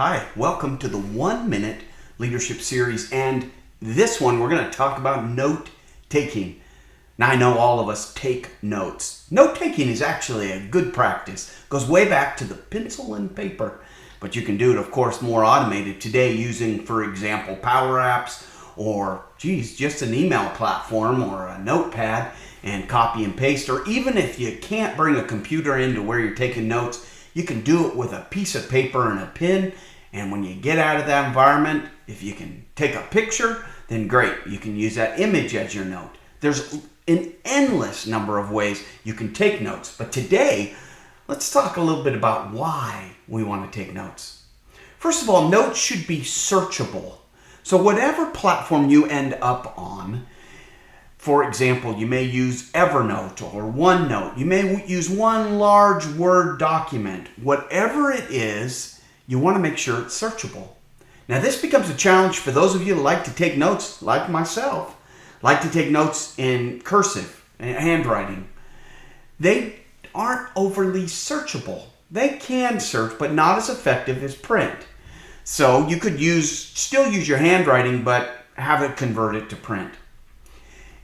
Hi, welcome to the 1 Minute Leadership Series, and this one we're going to talk about note taking. Now I know all of us take notes. Note taking is actually a good practice. It goes way back to the pencil and paper, but you can do it of course more automated today using, for example, Power Apps or just an email platform or a notepad and copy and paste, or even if you can't bring a computer into where you're taking notes, you can do it with a piece of paper and a pen. And when you get out of that environment, if you can take a picture, then great. You can use that image as your note. There's an endless number of ways you can take notes. But today, let's talk a little bit about why we want to take notes. First of all, notes should be searchable. So whatever platform you end up on, for example, you may use Evernote or OneNote. You may use one large Word document. Whatever it is, you want to make sure it's searchable. Now this becomes a challenge for those of you who like to take notes, like myself, like to take notes in cursive and handwriting. They aren't overly searchable. They can search, but not as effective as print. So you could still use your handwriting, but have it converted to print.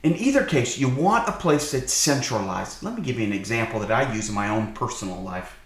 In either case, you want a place that's centralized. Let me give you an example that I use in my own personal life.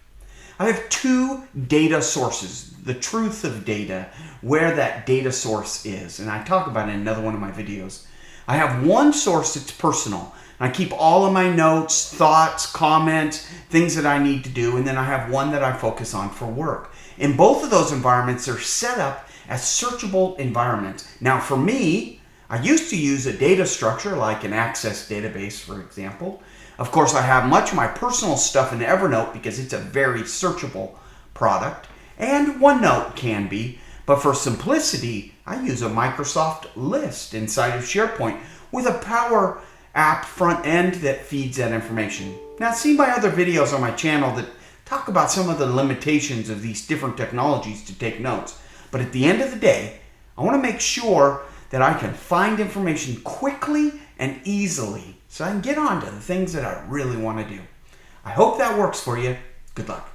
I have two data sources, the truth of data, where that data source is. And I talk about it in another one of my videos. I have one source that's personal. I keep all of my notes, thoughts, comments, things that I need to do. And then I have one that I focus on for work. In both of those environments, they're set up as searchable environments. Now for me, I used to use a data structure like an Access database, for example. Of course, I have much of my personal stuff in Evernote because it's a very searchable product, and OneNote can be, but for simplicity, I use a Microsoft list inside of SharePoint with a Power App front end that feeds that information. Now, see my other videos on my channel that talk about some of the limitations of these different technologies to take notes. But at the end of the day, I want to make sure that I can find information quickly and easily so I can get on to the things that I really want to do. I hope that works for you. Good luck.